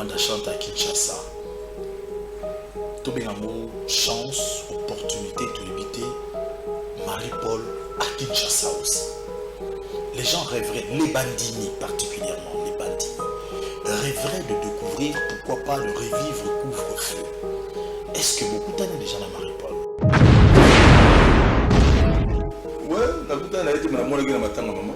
Manda chante à Kinshasa. Tobengamo chance, opportunité de éviter Marie-Paul à Kinshasa aussi. Les gens rêveraient, les bandini particulièrement, les bandini, rêveraient de découvrir, pourquoi pas, de revivre couvre-feu. Est-ce que beaucoup d'années déjà dans Marie-Paul? Ouais, la goutte a été ma molle de ma tante maman.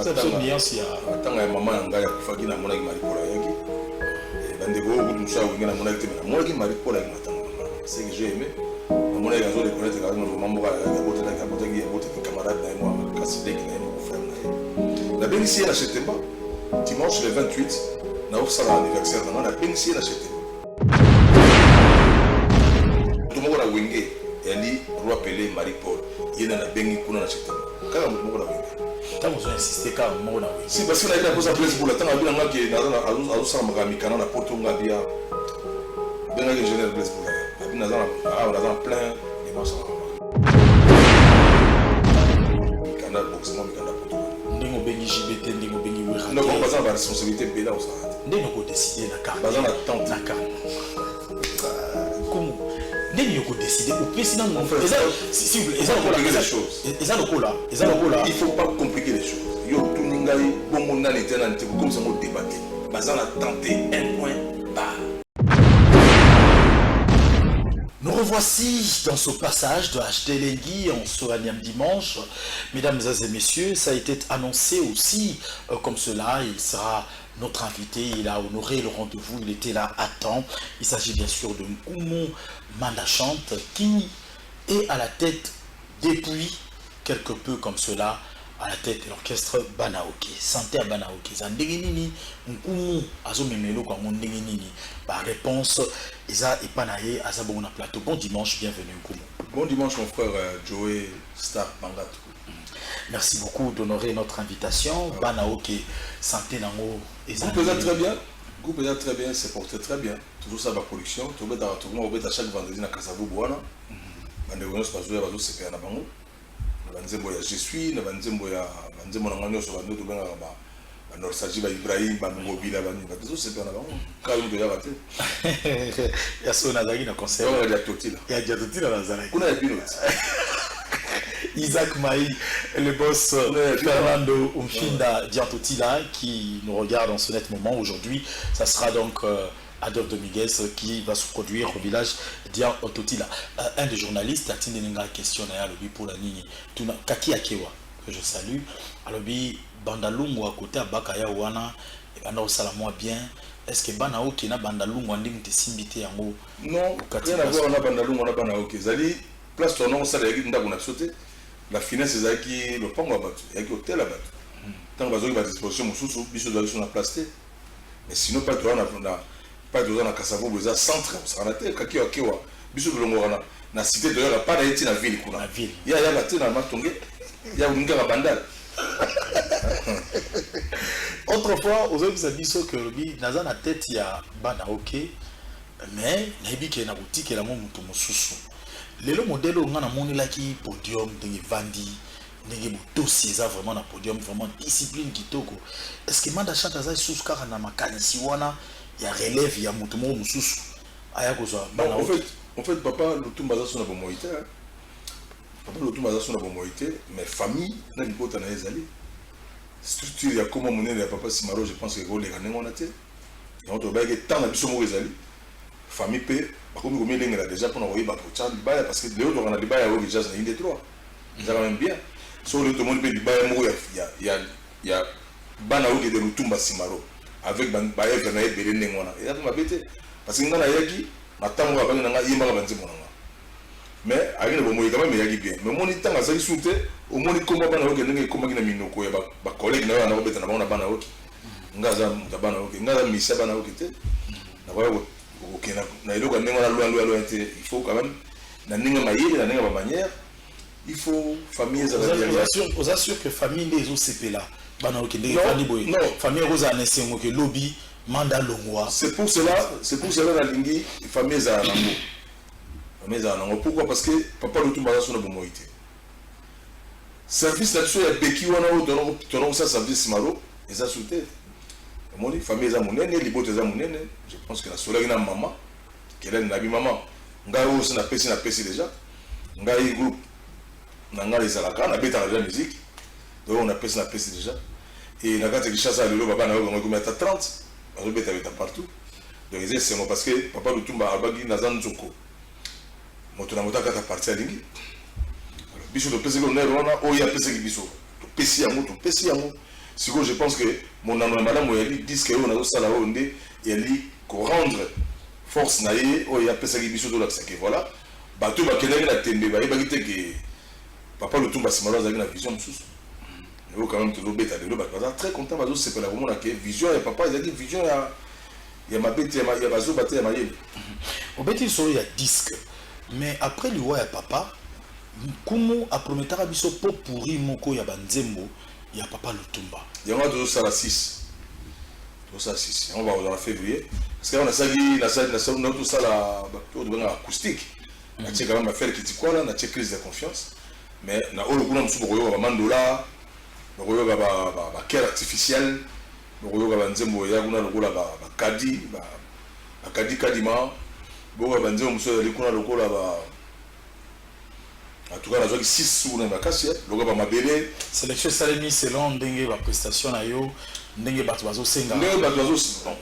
C'est bien si ma tante et maman ont gagné pour faire la molle de Marie-Paul. Et ben des gros goûts de ça, on a la molle de Marie-Paul avec ma tante maman. C'est que j'ai aimé. La molle de Gazo de connaître quand même maman moi la botte qui est botte camarade et moi cassé qui est mon frère. La belle ici elle achète pas. Dimanche le 28, on a offert l'anniversaire. La belle ici elle achète. Tout le monde a wingé. Elle dit roi Pelé Marie-Paul. Il y a un bengi pour la chute. Quand on a wingé. Tant que vous insistez quand on a wingé. Si parce que la cause à place pour la temps, on a dit à nous sommes à Mikana, la porte on a dit à bien que je n'ai place pour la. On a plein de marches. Mikana boxement Mikana porte. Ndingo bengi JBT, ndingo bengi wira. Non, on passe à la responsabilité Pelé au ça. Ndingo ko décider la carte. Bazan la tente la carte. Comment? N'est-ce pas décider au président de mon frère. S'il vous plaît, ils ont compliqué les choses. Il ne faut pas compliquer les choses. Yo tout n'ingai bon on a les tenants comme ça on débattait. Bazan a tenté un point bas. Nous revoici dans ce passage de HD Lengui en solennel dimanche. Mesdames et messieurs, ça a été annoncé aussi comme cela. Il sera notre invité, il a honoré le rendez-vous, il était là à temps. Il s'agit bien sûr de Nkumu Manda Chante qui est à la tête depuis quelque peu comme cela, à la tête de l'orchestre Banaoke. Santé à Banaoke. Zandegenini, Nkumu, Azomemelo, comme Ndegenini. Par réponse, Isa et Panaye, Azabona Plateau. Bon dimanche, bienvenue Nkumu. Bon dimanche mon frère Joey Star Pangat. Merci beaucoup d'honorer notre invitation. Banaoke, santé nango. Le groupe est très bien. Le groupe est très bien, c'est porté très bien. Toujours ça, ma production. Tout le monde est à chaque vendredi dans Kassavou Bouana. On est venu se passer à CPA Nabango. Je suis, Norsaji Ibrahim, Mobile, tout c'est bien avant. Quand il doit rater. Il y a son Azagi dans concert. Il y a Totila. Il y a Totila dans Azagi. On a un pilote. Isaac Maï, le boss Fernando Umfinda Diantotila qui nous regarde en ce net moment aujourd'hui. Ça sera donc Adolphe Dominguez qui va se produire au village Diantotila. Un des journalistes a tenu une question pour la ligne. Kaki Akewa, que je salue. Alors, Bandalungu à côté à Bakaya Wana, et Banda Salamoi bien. Est-ce que Banaoke na Bandalungu a dit que tu es en non, rien à voir, on a Bandalungu, on a Banaoke. Zali, place ton nom, ça a été sauté. La finesse, c'est qui le pont à battre, il y a qui hôtel à battre. Tant que vous avez disposition, vous avez bis de la place. Mais sinon, pas de droit, pas de droit, Kassavo, vous avez centre, ça a été, Kaki Akewa, bis de l'Ongorana. La cité de la pas d'être dans la ville. Il y a la tête dans le matongé, il y a une gare à Bandal. Autrefois, aux hommes, vous avez dit que dans la tête, il y a Banaoke, mais il y a une boutique qui est la même chose. Le modèle où on a monté là qui podium, des vendis, des dossiers, ça vraiment un podium, vraiment discipline qui toko. Est-ce que Manda Chante a sous car na makanisi wana, il y a relève, il y a mutumo mususu. Aya ko ça. En fait, papa, le tout basé sur la bonne moïté. Papa, le tout basé sur la bonne moïté, mais famille, n'a pas tant à ezali. Structure, il y a comment mon il y a papa Simaro, je pense que les gars n'ont pas été. Et on doit que tant d'habitude sur ezali. Famille paix. Comme vous m'avez déjà pour envoyer parce que les autres on a des bails à déjà dans une des trois. Ça va même bien. Sur le tout le monde peut dire il y a Banao qui est de Lutumba Simaro avec Baye Venaye Belenengona. Et là on va bêter parce que ngana yaki matango ba ngana yimba ba nzimo nanga. Mais avec le moyen quand même yaki bien. Mais mon temps à ça souté au moins comment Banao que ndenge comment kina minoko ya ba collègue na ba beta na ba Banao ki. Ngaza Banao ki ngaza misa Banao ki te. Na ba ok, il faut quand même, manière, il faut famille. Vous assure que famille des OCP là, non, famille Rosa Nessengo que lobby, mandat longwa. C'est pour cela la ligne, famille Zanango. Famille Zanango. Pourquoi? Parce que papa le tout basé sur la bonne moïté. Service là-dessus, il y a Beki Wana, tu as ça service Simaro, et ça sauté. Mon famille est à mon aîné, les bottes est à mon aîné. Je pense que la soleil est à maman, qu'elle est une maman. Nga aussi na pesi déjà. Nga y groupe. Nanga les alaka, na bêta la musique. Donc on a pesi déjà. Et na quand il chasse à l'eau, papa na on a 30. On a bêta partout. Donc c'est moi parce que papa le tumba abagi na zanzoko. Moto na mota kata partir lingi. Biso de pesi on est on a pesi biso. Pesi yango. Sinon, je pense que mon ami madame Moyali dit que on a ça là où on est et rendre force naïe oh il y a personne qui dit sur la que voilà bateau va qu'elle a tembe va y que papa le tombe c'est malheureusement avec la vision sous il faut quand même toujours bête de l'eau très content parce que c'est pas la moment que vision et papa il a dit vision il y a ma bête il y a bateau battu à mailler au bête il y a disque mais après le roi et papa comment a promettre à biso pour pourri moko ya banzembo. Il y a papa Lutumba. Il y a toujours ça la 6. Tout ça 6. On va en février. Parce qu'on a ça tout ça la acoustique. On a quand même affaire qui dit quoi là, on a crise de confiance. Mais on a le coup on a mandola, on a cœur artificiel, on a nzembo ya kuna lokola ba kadi, ba kadima. Bon ba nzembo muso ya kuna lokola ba en tout cas, la zone 6 sous la casse, le gars m'a belé. Sélection Salemi selon Dengue, la prestation à yo, Dengue Batouazo Senga. Dengue Batouazo,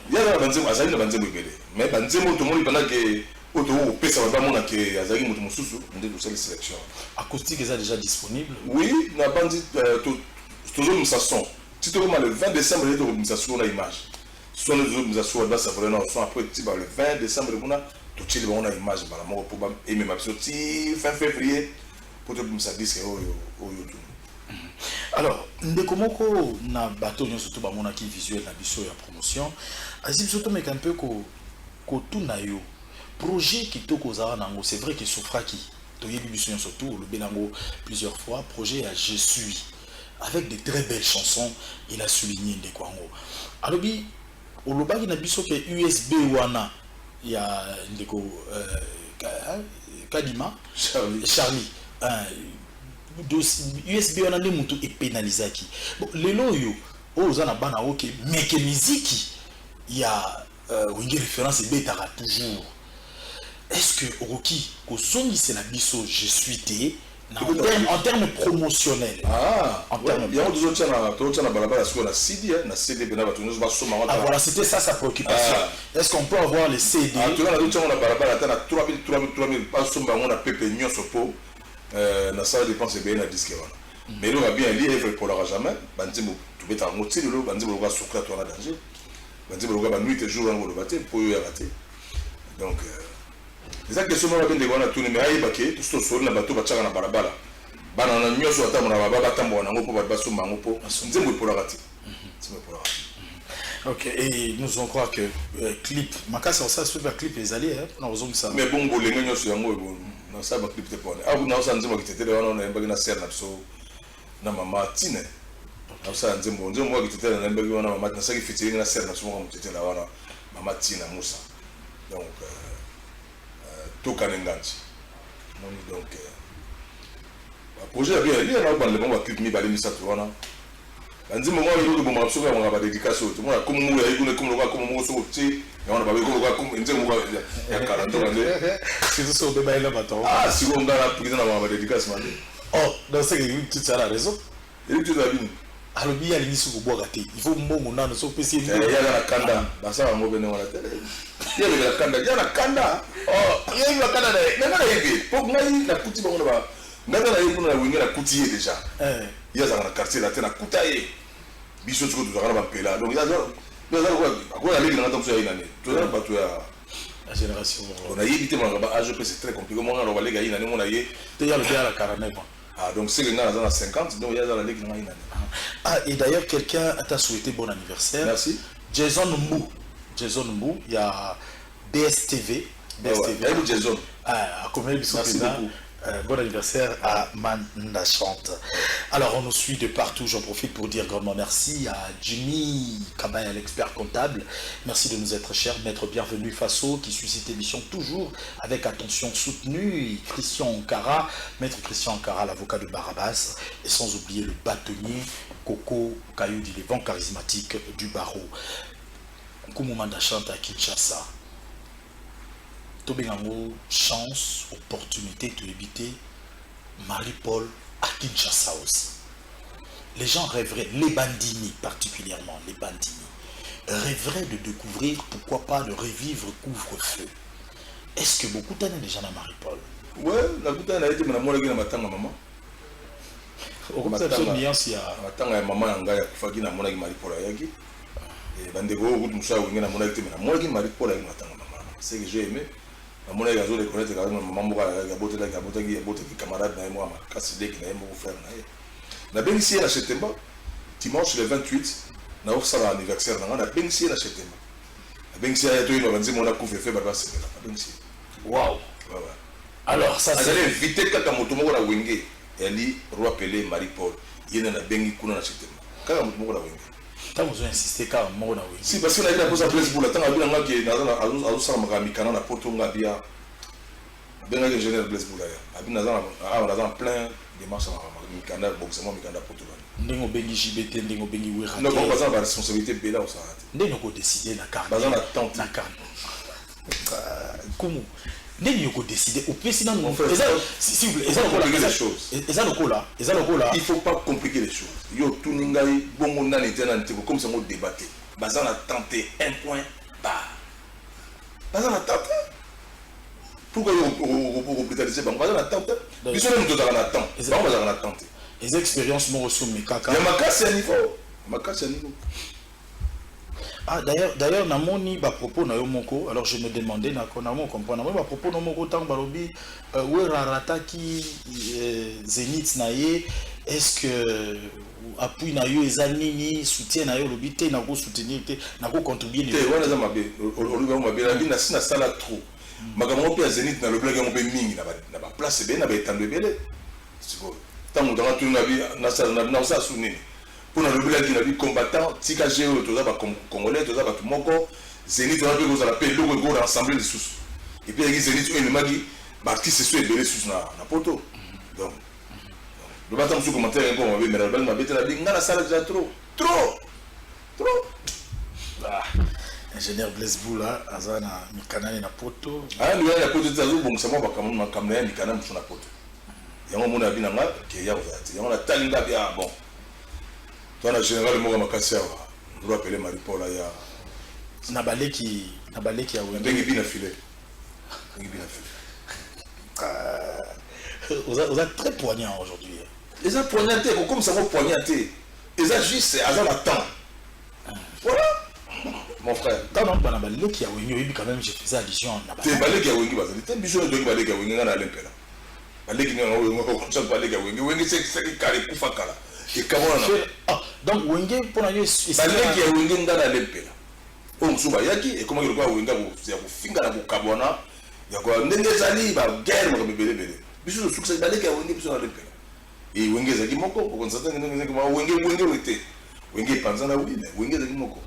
il y a la banzemo, Azali la banzemo belé. Mais banzemo, tout le monde pendant que Auto Pesa va mon que Azali Moto Moussou, on dit tout ça les sélections. Acoustique est déjà disponible. Oui, la bandit, toujours nous son. Si tu vois le 20 décembre, il y a une mise la image. Si tu as une mise à jour, ça va être après le 20 décembre, on a tout de suite une image. Pour aimer ma petite fin février. Alors, Ndekomoko na bateau surtout bamona qui visuel na biso ya promotion. Azib surtout mais un peu ko tuna yo projet qui to kozara nango c'est vrai que Sofra qui to yebi biso surtout le benango plusieurs fois projet à Je suis avec de très belles chansons il a souligné Ndekwango. Alobi olobaki na biso que USB wana ya Ndeko Kadima Charlie USB on a des moutons et pénalisaki. Bon, les loyaux, aux anabana ok, mais que musique, il y a une référence et bêta toujours. Est-ce que Rocky, au son c'est la biso, je suis té, en termes promotionnels. Ah, en termes il y a d'autres choses à balabala sur la CD, la CD ah voilà, c'était ça sa préoccupation. Est-ce qu'on peut avoir les CD? Ah, tu vois, la on a balabala, tu as 3000 pas sur on a pépé nyon sur peau. Na salle de dépense bien na disque voilà. Mais là bien lié il pour la jamais, banzimo tu beta ngoti le banzimo va souffrir toi en danger. Banzimo va nuit et jour en le battre pour y arrêter. Donc les question moi bien de wana tout mais ayi baké tout sur na bateau batchaka na barabara. Bana na nyoso ata mona baba tambo na ngopo ba suma ngopo nzembo pour la rater. C'est pour la rater. Ok, et nous on croit que clip, Makasa ça se fait clip les alliés, on a besoin de ça. Mais bon, les gens sur yango bon, na ça ba clip te pone. Ah, na ça nzemo kitete de wana na mbagi na ser na so na mama tine. Na ça nzemo mo kitete na mbagi wana mama na ça ki featuring na ser na so mo kitete la wana mama tina Musa. Donc to kanenganji. Donc projet bien, il y a na ba le bon clip mi ba le ça to wana. Nzimo moi il bon mapso ya ngaba dédicace tout moi comme mo ya ikune comme lo comme mo so ti ya wana ba ko comme nzemo ya 40 ans c'est ça au débat là maintenant ah si on a pris dans la dédicace man oh dans ce que tu as la raison et tu as bien alors bien il faut boire gâté il faut mbongo nano so pesi il y a la kanda basa wa mobene wala tele il y a la kanda oh il y a la kanda na na hivi pour ngai na kuti bango ba ngana na hivi na wingi na kuti déjà il y a dans le quartier là tena kutaye biso tu ko tu ba pela donc il y a quoi la ligue na ntamso ya inane tu na batu ya la génération on a évité mon âge c'est très compliqué moi on va les gars inane mon aye te ya le bien à la 49 ah donc c'est le gars dans la 50 donc il y a dans la ligue na inane ah et d'ailleurs quelqu'un t'a souhaité bon anniversaire merci Jason Mou il y a BSTV Jason ah combien de merci beaucoup. Bon anniversaire à Manda Chante. Alors on nous suit de partout, j'en profite pour dire grandement merci à Jimmy Kabaya, l'expert comptable. Merci de nous être chers, maître bienvenu Faso qui suit cette émission toujours avec attention soutenue. Christian Ankara, maître Christian Ankara, l'avocat de Barabas, et sans oublier le bâtonnier Coco Kayoudi, les vents charismatiques du barreau. Kumu Manda chante à Kinshasa. Tobengango chance, opportunité de éviter Marie-Paul à Kinshasa aussi. Les gens rêveraient, les bandini particulièrement, les bandini, rêveraient de découvrir, pourquoi pas, de revivre couvre-feu. Est-ce que beaucoup d'années déjà à Marie-Paul? Ouais, la goutte a été maman qui n'a pas tant maman. Au contraire, c'est une nuance, il y a. Attends, maman a un qui n'a pas Marie-Paul à Yagi. Et Bandego, vous moussa, vous n'avez pas été maman qui Marie-Paul à maman. C'est que j'ai aimé. Maman a gazé de connaître quand même maman a boté la gaboté qui camarade n'a moi, cassé qui n'a mon frère. La bien ici à Chetemba, dimanche le 28, na off ça l'anniversaire, na bien ici à Chetemba. La bien ici à toi, il va dire mon couvre-feu, bah c'est la bien ici. Waouh! Alors ça c'est. Vous allez éviter Kakamotomo la Wenge. Elle dit roi Pelé Marie-Paul. Il y a un bengi kuna na Chetemba. Kakamotomo la Wenge. T'as besoin d'insister car moi na Wenge. Si parce que la vie a posé place pour la temps, il y a un qui a ça Mikana na poto ngabia. Ben que général place pour là. Abi na dans plein de marches à Mikana boxement Mikana poto. Ndengo bengi JBT ndengo bengi Wera. Non, pas ça la responsabilité Bela ou ça. Ndengo ko décider na carte. Bazan attente na carte. Comment Ndengo ko décider au plus sinon s'il vous plaît, il faut compliquer les choses. Il faut pas compliquer les choses. Yo tout ningai bongo nani tena ntiko comme ça mo débattre. Bazan a tenté un point bas. Bazan a tenté. Pourquoi vous brutalisez Bazan a tenté. Ils sont même tout à l'attente. Bazan a tenté. Les expériences m'ont reçu mes caca. Il y a ma casse à niveau. Ma casse à niveau. Ah d'ailleurs namoni ba propos na yo moko, alors je me demandais na konamo comprendre ba propos no moko tang balobi Wera ki Zenith na ye, est-ce que appui na yo ezanini soutien na yo lobité na ko soutenir te na ko contribuer ni wana za mabe oluba mabe la bina sina sala trop makambo pe Zenith na le blague mo pe mingi na ba place be na ba etando belé siko tango dans tout na bi na sala na sa sunini pour le bled qui n'a vu combattant, Tika Géo, tout ça, Congolais, tout ça, tout moko, Zenith, on a pu appeler le logo ensemble de sous. Et puis, il y a Zenith, il m'a dit, Baptiste, c'est belé sous na poto. Donc, le bâtiment sous commentaire, on va mais la belle m'a bêté la bingue, la salle déjà trop. Ingénieur Blaise Boula, Azana, Mikana, na poto. Ah, nous, la poto de Tazou, bon, c'est moi, comme la Mikana, sur la poto. Il y a un monde à Binanga, qui est là, il y a un talinga, bon. Dans la générale, moi, je vais appeler Marie-Paul. Nabalé qui a oublié. Bien affilé. Vous êtes très poignant aujourd'hui. Ils ont poignanté, comme ça, vous poignanté. Ils ont juste, ils ont attend. Voilà. Mon frère. Quand on a Nabalé qui a oublié, quand même, je faisais allusion à Nabalé. C'est Nabalé qui a oublié. C'est un bijou de Nabalé qui a oublié. Nabalé qui a oublié. C'est qui carré pour faire cala. Donc Wenge pour nous c'est ça qui est Wenge dans la lempela on suba yaki et comment il doit Wenge ya kufinga na kukabona ya kwa ndenge zali ba guerre mo bebele bele biso succès balé ki Wenge biso na lempela et Wenge zaki moko ko konstata ndenge kama Wenge wete Wenge panza na oui mais Wenge zaki moko.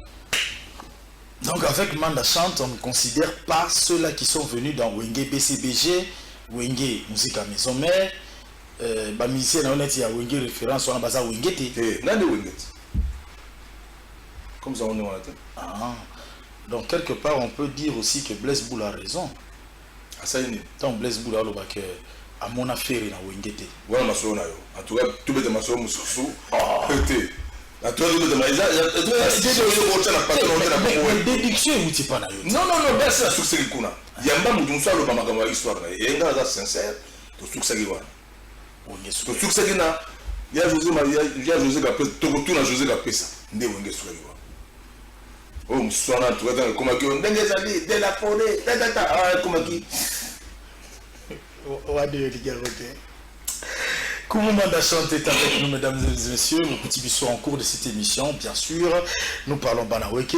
Donc avec Manda Chante on ne considère pas ceux-là qui sont venus dans Wenge BCBG Wenge musique à maison mère ba musicien na honnête ya Wenge référence on a baza Wenge té nani Wenge comme ça on est en tête. Donc quelque part on peut dire aussi que Blaise Boula a raison. Ça y est. Donc Blaise Boula a que à mon affaire na Wenge té voilà ma sona yo en tout cas tout bête ma sona mususu té la toi de ma déduction ou tu pas na yo non ben c'est la succès qui kuna yamba mutu nsalo ba makambo histoire na et nga sincère to succès qui wana to succès qui na ya José Gapesa to retourne à José Gapesa ndé Wenge Swahili oh mswana tu vas dans comment qui ndenge zali de la forêt comment qui wa de ligaroté. Kumu Manda Chante est avec nous, mesdames et messieurs, nos petits bisous en cours de cette émission, bien sûr. Nous parlons Bana Oke,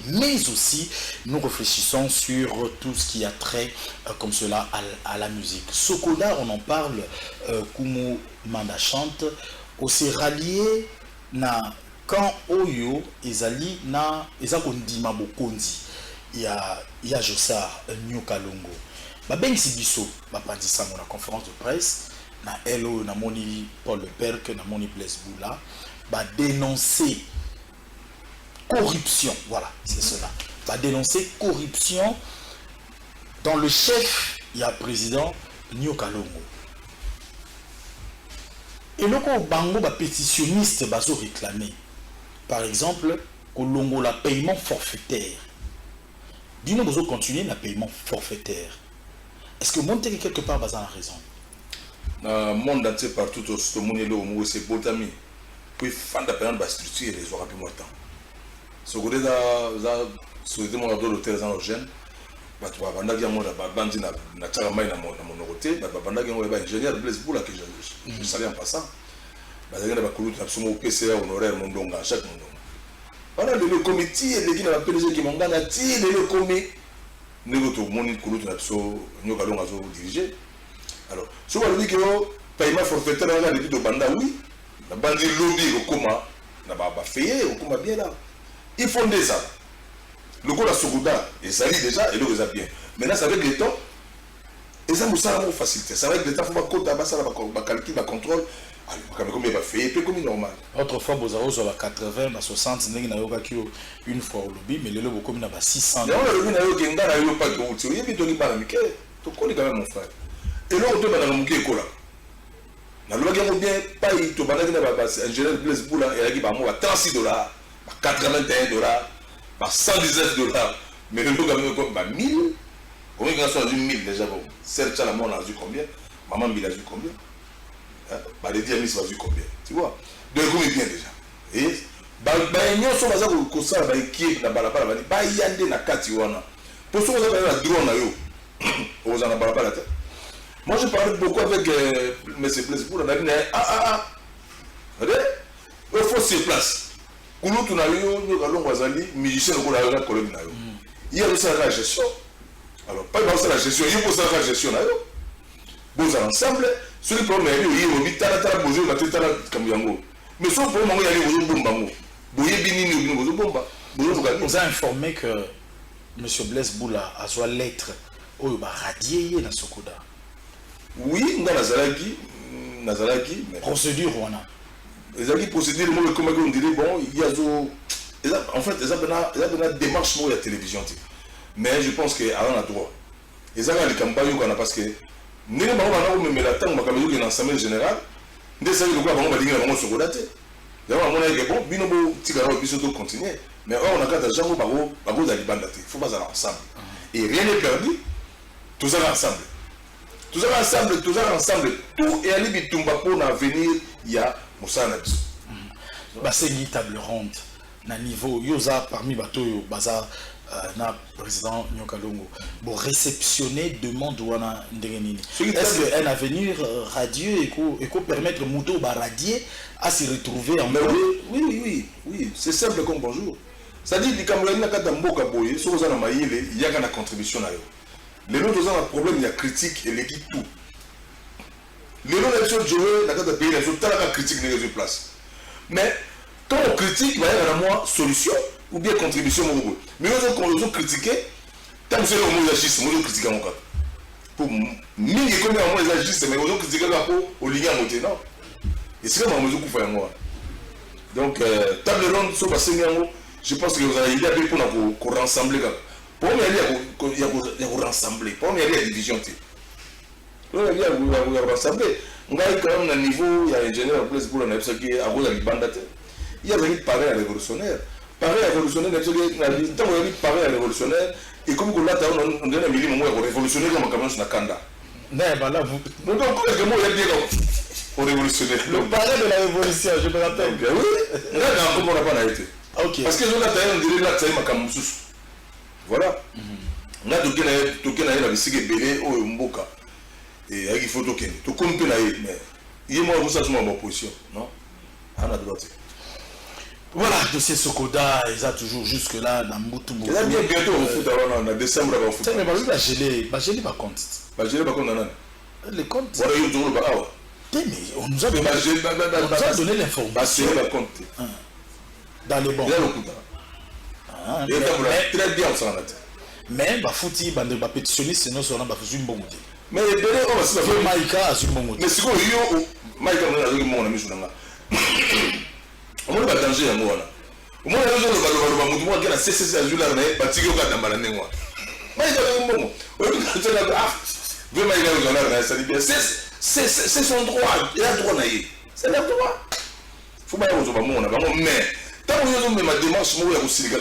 mais aussi nous réfléchissons sur tout ce qui a trait comme cela à la musique. Sokoda, on en parle, Kumu Manda Chante, aussi rallié na quand Oyo ezali na ezakondima bokonzi ya Jossard New Kalongo. Babengi biso bapandisa na conférence de presse na Hello na moni Paul Le Perc na moni Blaise Boula ba dénoncer corruption. Voilà, c'est cela. Va dénoncer corruption dans le chef, il y a président Nyoka Longo. Et le bango va pétitionniste va se réclamer. Par exemple, au Longo la paiement forfaitaire. Dis-nous besoin continuer le paiement forfaitaire. Est-ce que monter quelque part va avoir raison? Dans le monde entier, partout au monde, c'est Botami. Puis, fan de période de structure, les aura plus longtemps. Ce que vous avez mon hôtel dans le gène, je ingénieur Blaise Boula que je savais en passant. Je savais que PCA honoraire chaque monde. Voilà le comité, les gens qui m'ont gagné, le comité, nous avons dirigé. Alors, si vous avez dit que le paiement forfaitaire est depuis le Banda, oui, la bande lobby, le coma, n'a pas fait, le coma bien là. Ils font des ça. Le coup de la Sorouda, et ça lit déjà, et le ça bien. Maintenant, ça avec le temps, et ça nous a facilité. Ça avec le temps, il faut pas compter, ça va calculer, va contrôle. Comme il va faire, et comme normal. Autrefois, vous avez 80, 60, une fois au lobby, mais le lobby comme il y a 600. Mais on a le lobby, il y a pas de route. Il y a des gens qui parlent, tu connais quand même mon frère. Et là, on te va dans le mouké école. Dans le lobby, bien, pas il te va dans le ingénieur Blaise Boula, il y a $36, $81, $119. Mais le lobby, il y a 1000. Combien de gens ont eu 1000 déjà? Serge Chalamon a eu combien? Maman Mila a eu combien? Les 10 000 va vu combien? Tu vois? Donc, comme bien déjà. Et, nous sommes à ça, qui est dans la balabala, il y a des nakatiwana. Pour ceux qui ont la drone, aux en balabala. Moi, je parle beaucoup avec M. Blaise Boula. Il faut se place. Quand tu as eu musicien, il y a aussi la gestion. Alors, pas la gestion, il y a aussi la gestion. Vous ensemble. Ce qui est problème, c'est que mais sauf pour le moment, vous a informé que M. Blaise Boula a soit lettre au radié dans Sokoda. Oui, dans Nazaraki, mais procédure on a. Les procédures, comme on dirait, bon, il y a en fait, il y a une démarche pour la télévision. Mais je pense qu'il y a un droit. Ils ont les campagnes parce que nous avons mis la table dans l'Assemblée générale. Nous avons dit que nous avons Sokoda. Nous avons dit que bon, nous avons continuer. Mais on a quand gens qui il faut pas aller ensemble. Et rien n'est perdu. Tout ça ensemble. Tout ça ensemble, tout est à l'Ibitumba pour l'avenir. Il y a Moussa Nabiso. C'est une table ronde. Na niveau, yoza parmi bateau, baza na président Nyoka Longo. Pour réceptionner demande ou ana ndengenini. Est-ce qu'un avenir radieux et qu'on permettre Mouto radier à se retrouver en oui, c'est simple comme bonjour. C'est-à-dire que quand on a un mboka boye, si on a maïle, il y a une contribution à eux. Les autres ont un problème, il y a critique et les guides tout. Les autres ont un pays, ils ont une critique dans les place. Mais quand on critique, il y a une solution ou bien contribution. Mais quand on critiqué, tant que c'est le mot agisse, on critique encore. Pour mille et combien de mots agissent, mais on critique au ligne à monter, non. Et c'est comme on fait moi. Donc, table ronde, je pense que vous avez l'idée pour rassembler. Pour moi, il y a rassembler. Pour moi, il y a division. Il y a rassembler. On a quand même un niveau, il y a un ingénieur Blaise Boula qui a un bande. Il y a des pareils à révolutionnaire. Pareil à révolutionnaire, tant qu'on a dit pareil à révolutionnaire, et comme on a un minimum révolutionnaire comme un camion sur la Kanda. Non, là, vous. Donc, comment il y a dit au révolutionnaire? Le pareil de la révolution, je me rappelle. Oui, là, comment on n'a pas été. Parce que je l'ai là, ça y est, ma camouflage. Voilà. Là, tu as la musique belé au Mboka. Et il faut token. Tu comptes là, mais il y a moi, vous savez, ma position. Non? On a droit. Voilà, dossier Sokoda, ils ont toujours jusque-là dans Moutou. Il y a bien bientôt au foot, en décembre, on va au foot. Mais il va geler par contre. Va geler par contre, les comptes. Voilà, il y a toujours le bas. Mais on nous a donné l'information. Dans les bons. Il y a le coup. Il y a très bien, ça en a. Mais Bafouti, bande pétitionnistes, sinon on a fait une bonne idée. Mais on va se faire Maïka a une bonne idée. Mais si on Maïka, on a eu mon ami sur la on a danger à moi. Moi, je suis là, je suis là, je suis là, je suis là, je suis là, c'est son droit, il a droit à y. C'est leur droit. Il faut pas y avoir mais tant que je ma démarche, je suis là,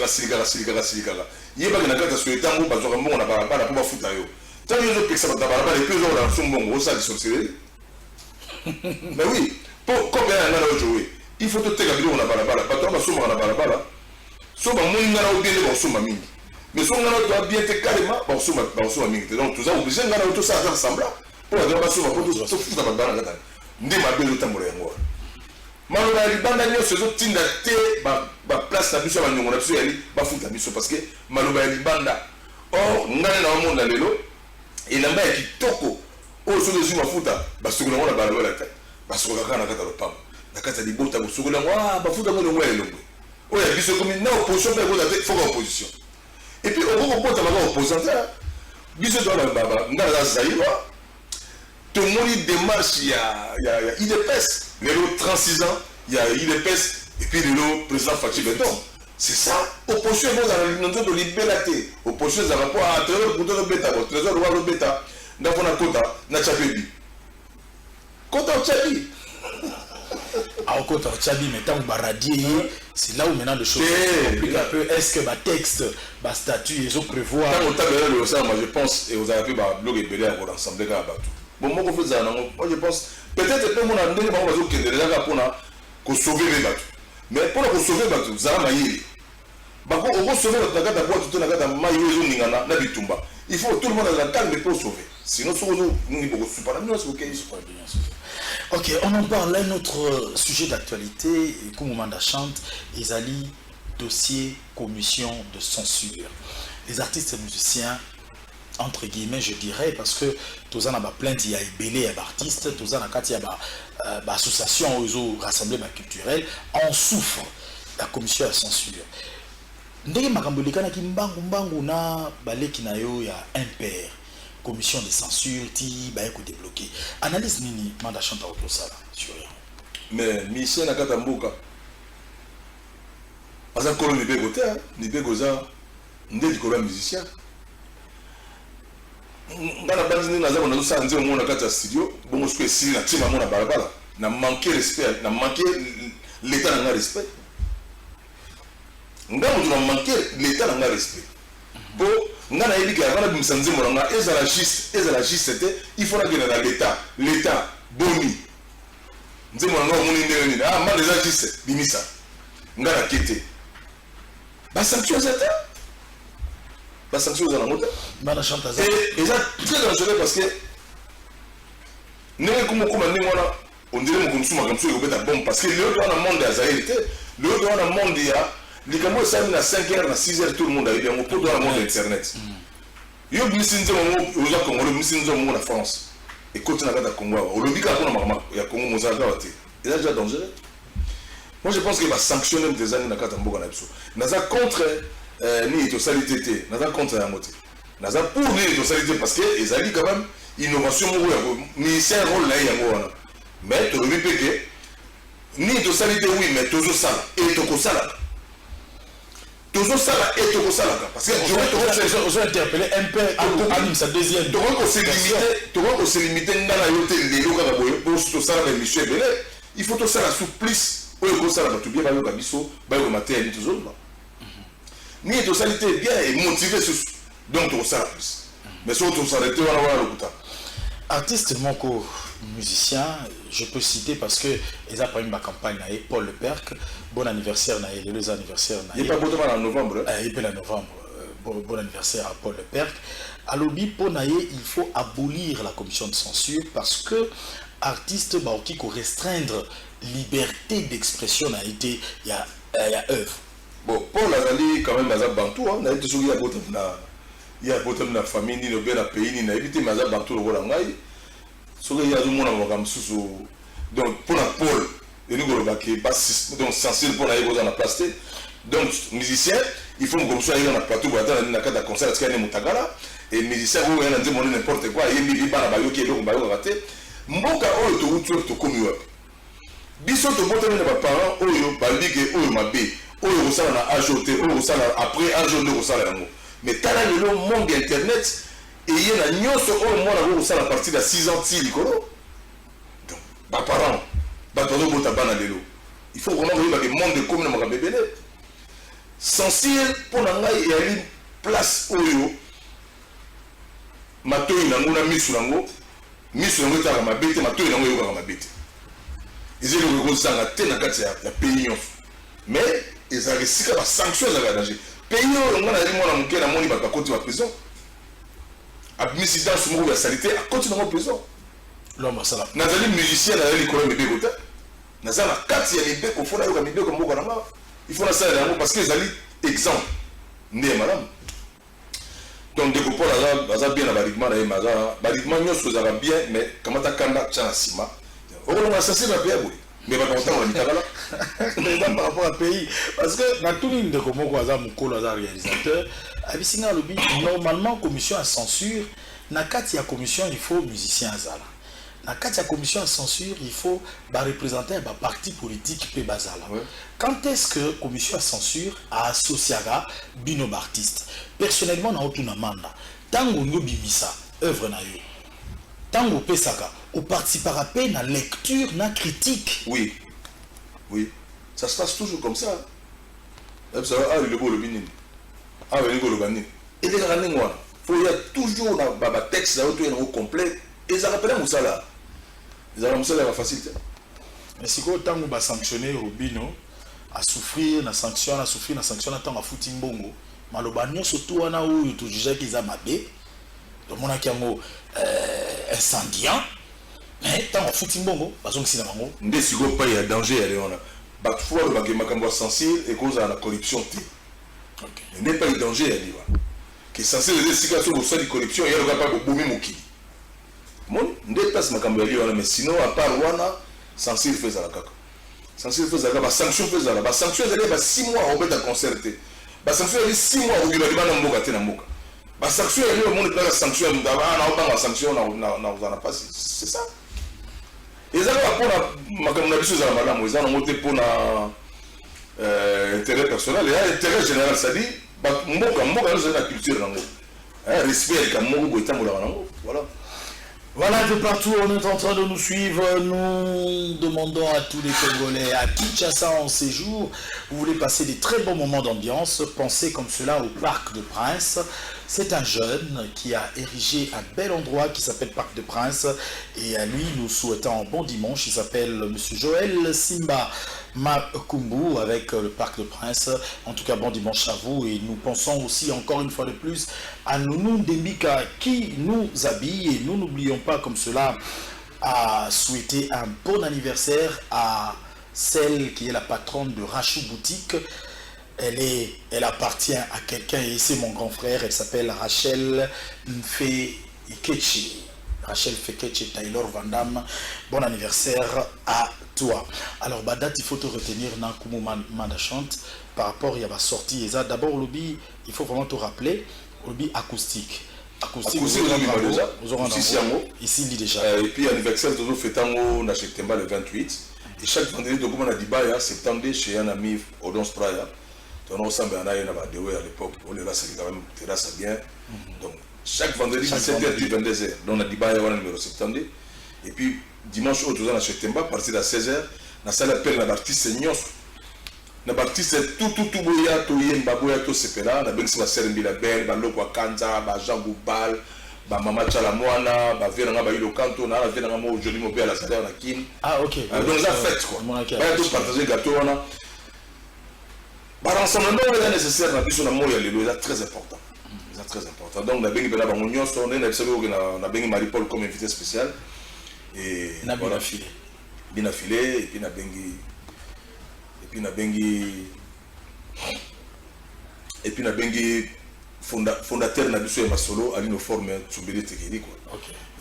il y a pas de sur le temps où je suis là, pour foutre. Tant que je peux ça, et puis je suis bon, ça, mais oui, pour combien on a joué, il faut te faire on a balabala, pas trop, on a balabala. Soit on a bien les bons mami. Mais si on a bien te carrément, on a mis. Donc tout ça, obligé de tout ça ensemble. Pour la grande somme, pour tout ça, tout dans la banane. N'est ma belle temps pour les mois. Malheureusement, les bananiers se sont tindés à place la mission à nous, on a su aller, bah foutre la mission parce que malheureusement, les banda. Or, on a un monde dans l'élo, et là-bas, il y a toko. Oh, sur les humains fouta, bah sur le monde à balabala, bah sur le canard à la pam. La carte des bottes à sur le monde, bah fouta le monde est long. Oh, il y a bis comme une opposition, mais il faut opposition. Et puis, on va reprendre à opposant. Bis dans la baba, dans la zaïwa. Tout le monde démarche, il y a IDPS, les autres 36 ans, il y a IDPS, et puis le président Fatih Beton. C'est ça, opposition est dans la de liberté. Opposition est rapport à trésor pour le bêta, trésor pour le bêta. Dans la quota, na Tchabi. Quota Tchabi. À côté de Tchabi, mais tant que radier, c'est là où maintenant les choses compliquent un peu. Est-ce que ma texte, ma statut, ils ont prévu. Tant que tu as le sang, moi je pense, et vous avez pu blog et belé à ensemble de Gabatou. Bon, moi je pense, peut-être que mon ami va pour sauver les bateaux. Mais pour sauver les bateaux, vous avez maillé. Pour sauver la gata, il faut tout le monde dans la calme pour sauver. Sinon, ok, on en parle. Un autre sujet d'actualité, comme on m'a chante, Isali, dossier commission de censure. Les artistes et musiciens, entre guillemets, je dirais, parce que tous en a plainte, il y a belé d'artistes, tous en a quand il y a association aux rassemblées culturelles, en souffre la commission de censure. Ndenge makambolika na kimbangu na baleki na yo ya impair commission de censure ti ba ko débloquer analyse nini manda chanta au ça sur rien mais mission na katambuka asa kolo ni bego za ndeli ko ba musicien ngana banzi na za na so sanze mo na kata studio bongo sko esili na tima mo na balabala na manquer respect na manquer l'état na respect nga mutu na manquer l'état na respect bo nga na yeli ka ngana bimsanze mo nga ezala juste il faut la gagner dans l'état boni nzemo nga omuni ndele ni ma déjà juste bimisa nga na kete ba sanction zeta ba sanction za na mota bana chanta za et ça très dangereux parce que n'est comme ni mona on dirait mon consomma comme ça il obeta bombe parce que le dans le monde azalité le dans le monde il y a les camerounais savent à 5h à 6h tout le monde a eu un peu dans le monde internet yo bisinze mo oza Congo le bisinze mo na France et côté na Congo au lobby ka kuna mama ya Congo mozaka wate et là déjà dangereux. Moi je pense qu'il va sanctionner des années na kata mboka na biso naza contre ni totalité naza contre ya moté naza pour ni totalité parce que ezali quand même innovation mo ya ni c'est un rôle là yango wana mais to lobi peke ni totalité oui mais tozo sala et to ko sala toujours ça et tout ça parce que je vais interpeller un peu à sa deuxième donc on s'est limité dans la yote les locaux pour tout ça avec monsieur Belé il faut tout ça la souplesse pour que ça va tout bien avec Kabiso ba yo matin tout ça ni tout ça était bien et motivé donc tout ça plus mais surtout ça était voilà le coup artiste moko musicien, je peux citer parce que ils ont pris ma campagne Paul Le Perc, bon anniversaire les deux anniversaires. Il n'est pas bon en novembre. Il est en novembre. Bon anniversaire à Paul Le Perc. À l'objet pour il faut abolir la commission de censure parce que artiste qui peut restreindre liberté d'expression a été il y a œuvre. Bon Paul Azali quand même Azab Bantou hein, n'a été toujours il y a beaucoup de famille ni le bien à pays ni n'a évité Azab Bantou le Rolangai. Donc pour la Paul et nous donc sensible pour aller dans la place donc musicien il faut comme ça aller dans la plateau pour attendre na kata concert parce qu'il y a mutagala et musicien vous rien dire n'importe quoi il y a bana bayo qui donc bayo raté mboka oyo to utu to komi wa biso to botana na parents oyo balike oyo mabe oyo kosala na AJOT oyo kosala après AJOT nde kosala yango mais tala lelo monde internet eye na nyonso oyo mwana ko kosala partir ya 6 ans ti likolo donc baparent bato bazobota bana lelo il faut vraiment koyeba ke monde ekomi na makambo ebele sensible mpo na ngai eyali place oyo matoi nango na miso nango etalaka mabe te matoi nango eyokaka mabe te eza eloko ekozanga te na kati ya pays nyonso mais ezalaka esika basanction ezalaka danger pays oyo ngai nayali mwana moke namoni bato bakoti ba prison abimisi danse moko ya salite akoti nango prison nazali musicien nazali likolo ya mibeko te naza na kati ya mibeko fo nayoka mibeko mboka na nga il faut nasalela yango parce que ezali exemple nde ya malamu donc ndeko paul aza bien na barigement na ye mais barigement nyonso ezalaka bien mais kamata kanda tya na nsima okolonga sensible na pays boye mais bato kotangola mitakala par rapport à pays parce que natuni ndeko moko aza mokolo aza réalisateur abisinga alobi normalement commission à censure na kati ya commission il faut musicien azala na kati ya commission à censure il faut représenter un parti politique pe bazala quand est-ce que commission à censure a associaga bino artiste personnellement na otuna manda tango ngobimisa œuvre na yo tango pesaka ou participera pe na lecture na critique oui ça se passe toujours comme ça ça le beau le binin le beau le binin et les gars n'engouent faut y a toujours na texte na auto en complet et ça rappelle musala ils ont musala va facile mais si ko tango ba sanctionner Rubino à souffrir na sanction na tango a fouti mbongo maloba nyonso to wana oyo to juger qu'ils a mabé to mona kiango incendiant mais tango a fouti mbongo bazong sina bango nde siko pa ya danger ya leona ba fois ba ke makambo sensible et cause à la corruption te n'est pas le danger ya liwa que censé les situations pour ça de corruption il y a pas bomi moki mon nde passe makambo ya liwa mais sinon à part wana sensible fait la kaka sensible fait la sanction fait la sanction elle ba 6 mois au bête à concerter ba sanction elle 6 mois au bête ba na mboka te na mboka ba sanction elle au monde la sanction d'abord na autant la sanction na pas c'est ça ils ont pour makambo na biso za malamu ils ont monté pour na intérêt personnel et intérêt général ça dit mboka nous la culture nango respect comme moko boitambola nango voilà de partout on est en train de nous suivre. Nous demandons à tous les Congolais à Kinshasa en séjour, vous voulez passer des très bons moments d'ambiance, pensez comme cela au Parc de Prince. C'est un jeune qui a érigé un bel endroit qui s'appelle Parc de Prince et à lui nous souhaitons un bon dimanche. Il s'appelle Monsieur Joël Simba Makumbu avec le Parc de Prince. En tout cas bon dimanche à vous et nous pensons aussi encore une fois de plus à Nounou Dembika qui nous habille et nous n'oublions pas comme cela à souhaiter un bon anniversaire à celle qui est la patronne de Rachou Boutique. Elle appartient à quelqu'un et c'est mon grand frère. Elle s'appelle Rachel Mfekechi. Rachel Mfekechi Taylor Vandam. Bon anniversaire à toi. Alors, date, il faut te retenir dans Kumu Mandachante par rapport à la sortie. D'abord, lobby, il faut vraiment te rappeler, lobby acoustique. Acoustique, vous aurez ici, il déjà. Et puis, anniversaire, nous fêtons en septembre le 28. Et chaque vendredi, nous avons Dibaya, septembre, chez un ami Odon Spraya. On ressemble à l'époque, on est là, c'est quand même terrasse bien. Donc, chaque vendredi, 17h du 22h, on a Dibaya, on a numéro septembre. Et puis, dimanche, on a septembre, à partir de 16h, on a salle appel à l'artiste Nyos. L'artiste tout boya, tout yen, baboya, tout sepera, on a bien que c'est la belle, baloko kanza, Jean Goubal, Mama Chalamoana, Veranga Bailo Kanto, on a Veranga Mo, Joli Mobile, la salle, on a Kim. Ah, ok. Donc, on a fait quoi. On a tout partagé gâteau, on a. L'ensemble est nécessaire, c'est très important. C'est très important. Donc, on a bien Marie-Paul comme invité spécial. Et bien affilé. Bien affilé, et puis on a bien fondateur de Masolo, Alino Forme, Tsumbele Tekiri.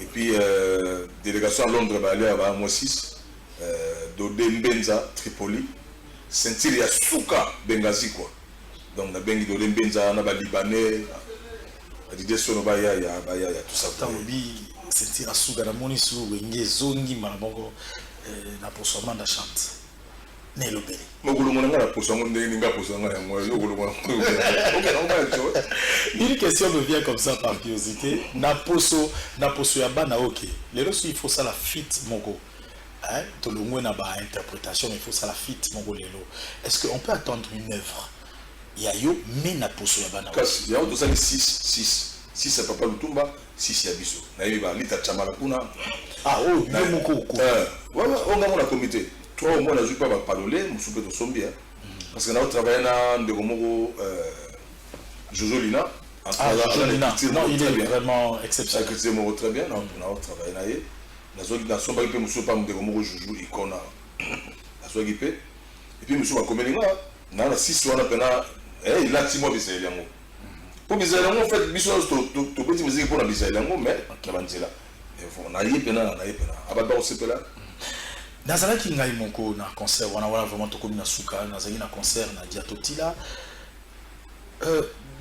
Et puis, délégation à Londres, à moi 6, Dodé Mbenza, Tripoli. Sentir ya Souka Benghazi quoi. Donc na bengi do Benza na ba libanais Didier Sonoba ya tout ça. Tambi sentir ya Souka na moni su wenge zongi malabongo na posoma da chante. Nelobeli. Une question me vient comme ça par curiosité. Naposo yabana ok. Les autres il faut ça la fit mongo. Hein? Tout le monde a une interprétation, mais il faut ça la fit mongo lelo. Est-ce qu'on peut attendre une œuvre? Il y a yo mais naposo yabana. Il y a tout ça les 6 c'est Papa Lutumba, 6 Yabiso. Naïba lita chamala kuna. Ah oh, il y a beaucoup. Ouais, on a mon comité. Toi au moins la joue pas parler, nous souper de sombi parce que nous travaillons dans de Gomoro Jojo Lina. Jojo Lina. Non, il est vraiment exceptionnel. Ça crée Moro très bien, on a travaillé là. La zone dans son baguette nous pas de Gomoro Jojo icona. La zone et puis nous sommes comme là, dans la 6 on a pena il a 6 mois bizarre yango. Pour bizarre yango en fait biso to petit musique pour la bizarre yango mais kabantela. On a pena ababa on se là. Nazalaki ngai moko na concert wana vraiment tokomi na suka nazali na concert na Diatotila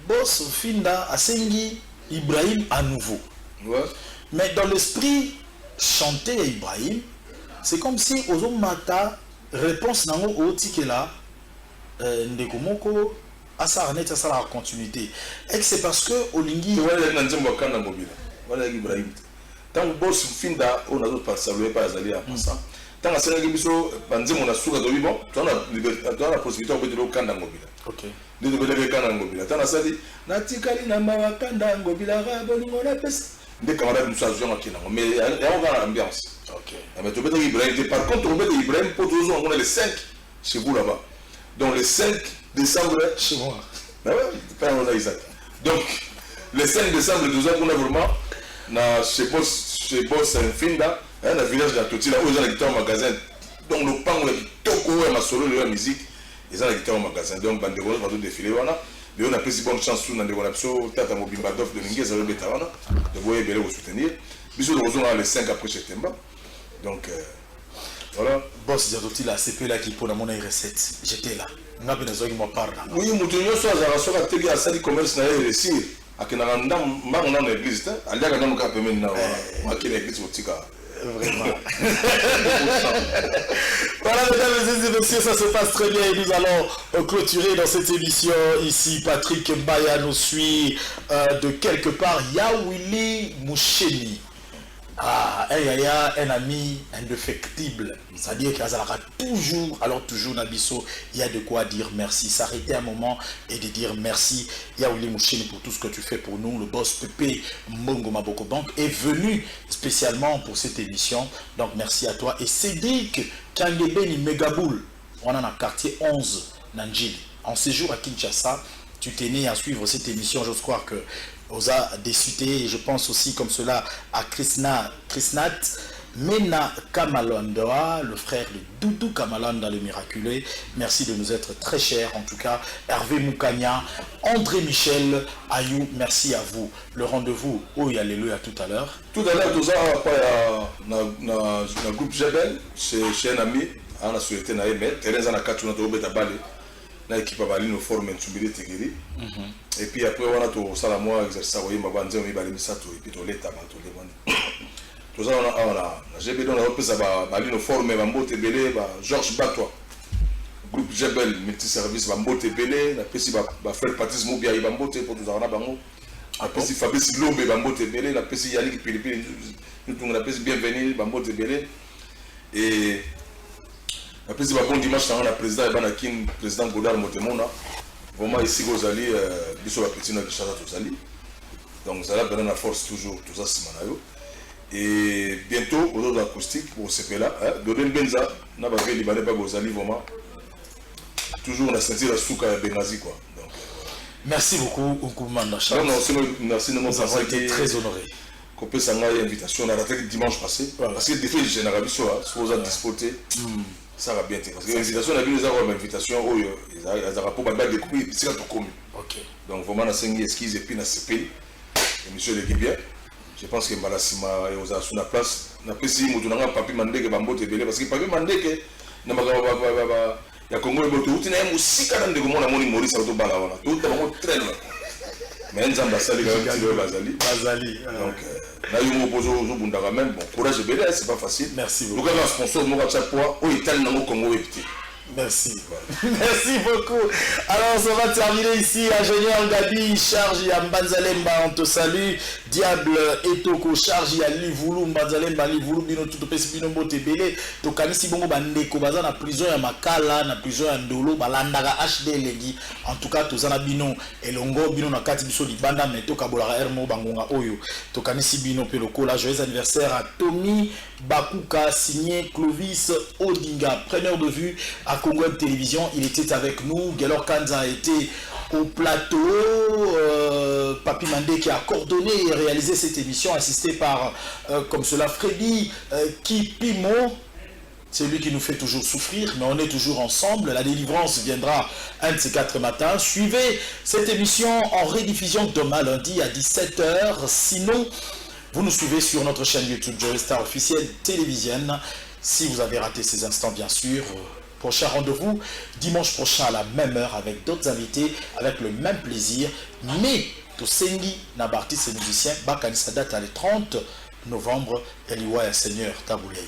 boss Finda asengi Ibrahim à nouveau. Ouais. Mais dans l'esprit chanter Ibrahim c'est comme si ozo mata réponse nango otikela ndeko moko asa arneta ça la continuité. Et c'est parce que olingi wala na nzembo kana mobile. Wala Ibrahim. Tant boss Finda on a d'autres par saluer pas azali à passant. Tant que c'est biso banze mon asuka do bon tu as la possibilité de le kanda ngobila. OK. De le kanda ngobila. Tant ça dit natikali na mawa kanda ngobila ga bolingo na pesa. Des camarades nous savions qui mais il y a l'ambiance. OK. Mais tu peux dire Ibrahim par contre on met Ibrahim pour tous on est le 5 chez vous là-bas. Donc le 5 décembre chez moi. Ah ouais, pas on a Isaac. Donc le 5 décembre nous avons vraiment na chez boss Finda. Dans le village de Toti, là où ils ont quitté au magasin, donc le pan où ils ont ma solo de la musique, ils ont quitté au magasin. Donc, ils ont défilé. Ils ont appris si bonne chance dans les bonapso, Tata Mobimbadov de Linguez, ils ont été là. De vous aider à soutenir. Ils ont rejoint le 5 après septembre. Donc, voilà. Boss Diatoti, là, c'est peu là qui pour la monnaie recette. J'étais là. On a besoin de moi parler. Oui, Moutonio, soit à la soirée, tu as sali commerce, n'a pas réussi. À que dans l'église, à l'église, dans le cas, à l'église, Vraiment. Voilà, mesdames et messieurs, ça se passe très bien et nous allons clôturer dans cette émission. Ici, Patrick Mbaya nous suit de quelque part. Yawili Moucheni. Ah, un ami indéfectible. C'est-à-dire qu'il y a toujours Nabiso, il y a de quoi dire merci. S'arrêter un moment et de dire merci. Yawili Moucheni pour tout ce que tu fais pour nous. Le boss Pepe Mbongo Maboko Bank est venu spécialement pour cette émission. Donc merci à toi. Et Cédric Kangebeni Megaboul, on est dans le quartier 11, Nanjili. En séjour à Kinshasa, tu t'es né à suivre cette émission. J'ose croire que Osa Dessuté, et je pense aussi comme cela à Krisnat Mena Kamalandoa, le frère de Doudou Kamalanda le miraculé. Merci de nous être très chers. En tout cas, Hervé Moukania, André Michel, Ayou, merci à vous. Le rendez-vous, oh, alléluia, tout à l'heure. Tout à l'heure, tout ça, dans le groupe Jebel, chez un ami, on a souhaité na aimé, Teresa na Katuna to beta balé, na équipe bali no forme Ntsubili Tegiri. Et puis après on a tout ça la moi exercice voyez ma bande on bali misato et puis to leta ba to le bande. Tout ça on a Jebel on a repris ça bali no forme ba mbote belé ba Georges Batwa. Groupe Jebel multiservice ba mbote belé, na pesi ba frère Patrice Mobia ba mbote pour tout ça on a bango. Après si Fabrice Lombe ba mbote belé, la pesi Yannick Pilipili nous on a pesi bienvenue ba mbote belé. Et après c'est bon dimanche dans la président Ebanakin président Godard Motemona vraiment ici vous allez biso la petite na Kinshasa tous allez donc ça là donner la force toujours tout ça c'est manayo et bientôt au dos acoustique pour ce là Dodel Benza na ba veli ba pas vous allez vraiment toujours on a senti la souka Bengazi quoi donc merci beaucoup Nkoumana Charles. Non merci de nous avons été très honorés. Copé Sanga invitation on a raté dimanche passé parce que des fois général biso soit vous a disputé ça va bien parce que l'invitation a vu les avoir invitation où ils a pour balle découvrir c'est là tout commun. OK. Donc vraiment na sengi esquisse et puis na CP monsieur le bien. Je pense que Malasima et aux sur la place na pesi mutu na papi mandeke bambote belé parce que papi mandeke na ba ya Congo et boto utina musika na ndeko mona moni Maurice auto bala wana tout bango très loin. Mais nzamba sali ga bazali donc là il me pose au bunda quand même bon courage belé c'est pas facile. Merci beaucoup. Donc un sponsor mo chaque fois au Italie na Congo epité Merci. Merci beaucoup. Alors, on va terminer ici. Ingénieur Gabi, charge ya Mbanzalemba, on te salue. Diable Etoko, charge ya Livulu, Mbanzalemba, Livulu, Bino, tout pesi Bino, Bote Bele. To kanisi bongo bandeko, baza na prison ya Makala, na prison ya Ndolo, balandaka HD Legi. En tout cas, tozana Bino, Elongo, Bino na kati biso libanda, mais to kabolara Hermo, Bangonga Oyo. To kanisi Bino, Peloko, la joyeux anniversaire à Tommy Bakuka, signé Clovis Odinga, preneur de vue à Congo Télévision. Il était avec nous. Gelor Kanza a été au plateau. Papi Mandé qui a coordonné et réalisé cette émission, assisté par, comme cela, Freddy Kipimo. C'est lui qui nous fait toujours souffrir, mais on est toujours ensemble. La délivrance viendra un de ces 4 matins. Suivez cette émission en rediffusion demain lundi à 17 h. Sinon, vous nous suivez sur notre chaîne YouTube Joey Star officielle télévisienne. Si vous avez raté ces instants, bien sûr, prochain rendez-vous dimanche prochain à la même heure avec d'autres invités, avec le même plaisir. Mais Tosengi Nabarti, ces musiciens, Bakanisa date à le 30 novembre, Eliwa et Seigneur Taboulei.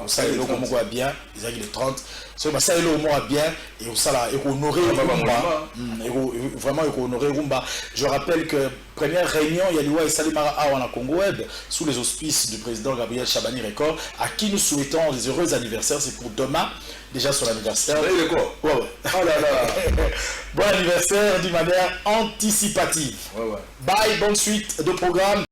Ça est là bien, ils ont dit le 30. Ça est là bien et ça là, honorer Rumba. Vraiment honorer Rumba. Je rappelle que première réunion, Yaliwa et Salimara Awana Congo Web, sous les auspices du président Gabriel Chabani Record, à qui nous souhaitons les heureux anniversaires. C'est pour demain, déjà son anniversaire. Ouais. Oh là là. Bon anniversaire d'une manière anticipative. Ouais. Bye, bonne suite de programme.